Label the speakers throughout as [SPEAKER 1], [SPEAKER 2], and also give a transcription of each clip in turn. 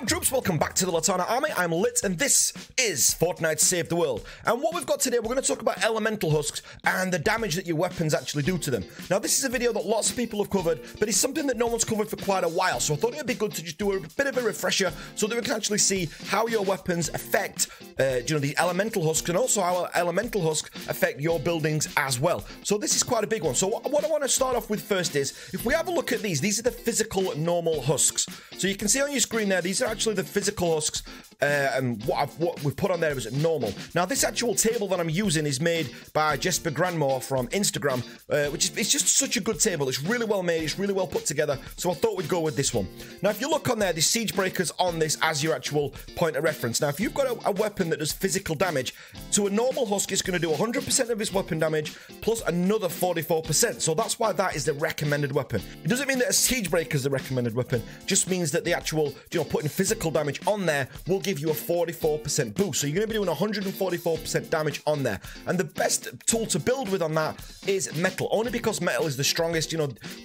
[SPEAKER 1] up, troops? Welcome back to the Litanah army. I'm Lit, and this is Fortnite Save the World. And what we've got today, we're going to talk about elemental husks and the damage that your weapons actually do to them. Now, this is a video that lots of people have covered, but it's something that no one's covered for quite a while. So I thought it would be good to just do a bit of a refresher so that we can actually see how your weapons affect, the elemental husks, and also how elemental husks affect your buildings as well. So this is quite a big one. So what I want to start off with first is, if we have a look at these are the physical normal husks. So you can see on your screen there, these are actually the physical husks, and what we've put on there is normal. Now, this actual table that I'm using is made by Jesper Granmore from Instagram, it's just such a good table. It's really well made, it's really well put together, so I thought we'd go with this one. Now, if you look on there, there's siege breakers on this as your actual point of reference. Now, if you've got a weapon that does physical damage, to a normal husk, it's going to do 100% of his weapon damage, plus another 44%, so that's why that is the recommended weapon. It doesn't mean that a siege breaker is the recommended weapon, just means that the actual, putting physical damage on there will give you a 44% boost. So you're going to be doing 144% damage on there. And the best tool to build with on that is metal, only because metal is the strongest.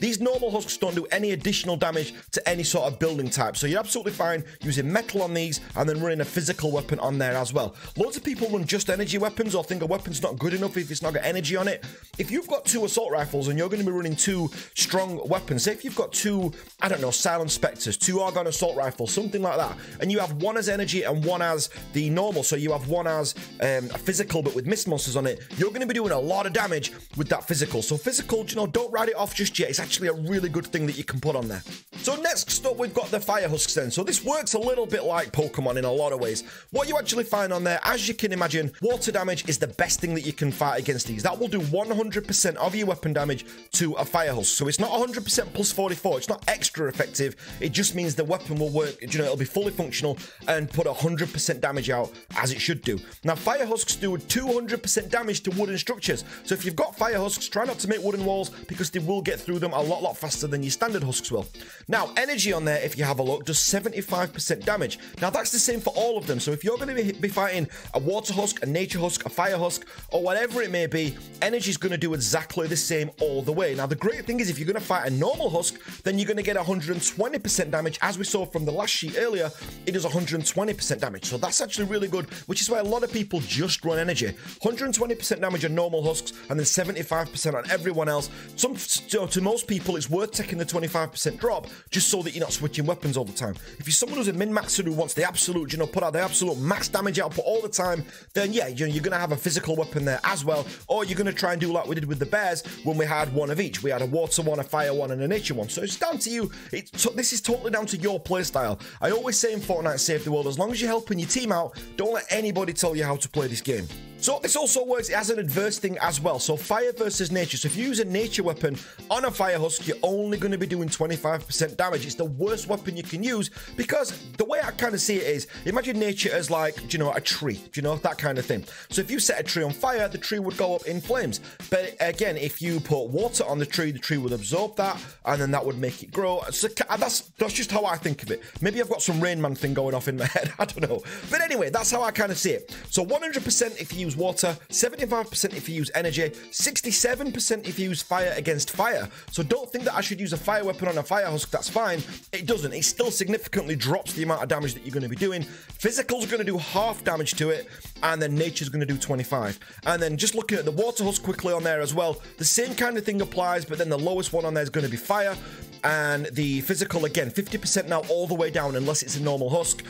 [SPEAKER 1] These normal husks don't do any additional damage to any sort of building type. So you're absolutely fine using metal on these and then running a physical weapon on there as well. Loads of people run just energy weapons or think a weapon's not good enough if it's not got energy on it. If you've got 2 assault rifles and you're going to be running 2 strong weapons, say if you've got 2, I don't know, silent specters, 2 argon assault rifles, something like that, and you have one as energy and one as the normal, so you have one as a physical but with mist monsters on it, you're going to be doing a lot of damage with that physical. So physical, don't write it off just yet. It's actually a really good thing that you can put on there. So next up, we've got the fire husks then. So this works a little bit like Pokemon in a lot of ways. What you actually find on there, as you can imagine, water damage is the best thing that you can fight against these. That will do 100% of your weapon damage to a fire husk. So it's not 100% plus 44. It's not extra effective. It just means the weapon will work, it'll be fully functional and put 100% damage out as it should do. Now, fire husks do 200% damage to wooden structures. So if you've got fire husks, try not to make wooden walls because they will get through them a lot faster than your standard husks will. Now, energy on there, if you have a look, does 75% damage. Now, that's the same for all of them. So if you're going to be fighting a water husk, a nature husk, a fire husk, or whatever it may be, energy is going to do exactly the same all the way. Now, the great thing is if you're going to fight a normal husk, then you're going to get 120% damage. As we saw from the last sheet earlier, it does 120% damage. So that's actually really good, which is why a lot of people just run energy. 120% damage on normal husks and then 75% on everyone else. To most people, it's worth taking the 25% drop just so that you're not switching weapons all the time. If you're someone who's a min-maxer who wants the absolute, put out the absolute max damage output all the time, then yeah, you're going to have a physical weapon there as well. Or you're going to try and do like we did with the bears when we had one of each. We had a water one, a fire one, and a nature one. So it's down to you. This is totally down to your playstyle. I always say in Fortnite Save the World, as long as you're helping your team out, don't let anybody tell you how to play this game. So this also works as an adverse thing as well. So fire versus nature. So if you use a nature weapon on a fire husk, you're only going to be doing 25% damage. It's the worst weapon you can use because the way I kind of see it is, imagine nature as like, a tree, that kind of thing. So if you set a tree on fire, the tree would go up in flames. But again, if you put water on the tree would absorb that and then that would make it grow. So that's just how I think of it. Maybe I've got some Rain Man thing going off in my head. I don't know. But anyway, that's how I kind of see it. So 100% if you use water, 75% if you use energy, 67% if you use fire against fire. So don't think that I should use a fire weapon on a fire husk. That's fine. It doesn't. It still significantly drops the amount of damage that you're going to be doing. Physical's going to do half damage to it, and then nature's going to do 25. And then just looking at the water husk quickly on there as well, the same kind of thing applies, but then the lowest one on there is going to be fire. And the physical, again, 50% now all the way down unless it's a normal husk.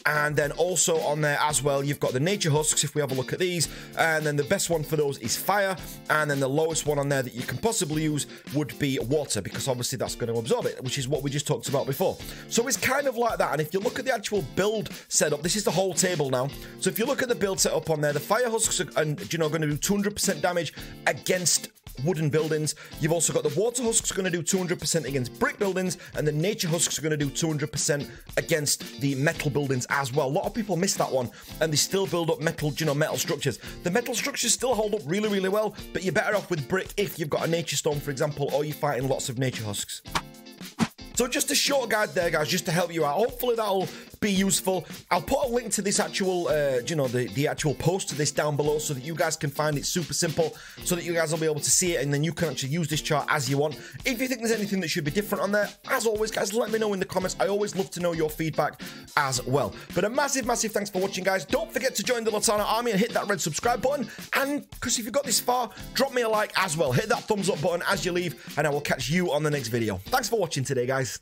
[SPEAKER 1] And then also on there as well, you've got the nature husks, if we have a look at these. And then the best one for those is fire. And then the lowest one on there that you can possibly use would be water, because obviously that's going to absorb it, which is what we just talked about before. So it's kind of like that. And if you look at the actual build setup, this is the whole table now. So if you look at the build setup on there, the fire husks are going to do 200% damage against wooden buildings. You've also got the water husks going to do 200% against brick buildings, and the nature husks are going to do 200% against the metal buildings as well. A lot of people miss that one, and they still build up metal, metal structures. The metal structures still hold up really well, but you're better off with brick if you've got a nature stone, for example, or you're fighting lots of nature husks. So just a short guide there, guys, just to help you out. Hopefully that'll be useful. I'll put a link to this actual, the actual post to this down below so that you guys can find it super simple, so that you guys will be able to see it, and then you can actually use this chart as you want. If you think there's anything that should be different on there, as always, guys, let me know in the comments. I always love to know your feedback as well. But a massive, massive thanks for watching, guys. Don't forget to join the Litanah army and hit that red subscribe button. And because if you got this far, drop me a like as well. Hit that thumbs up button as you leave, and I will catch you on the next video. Thanks for watching today, guys.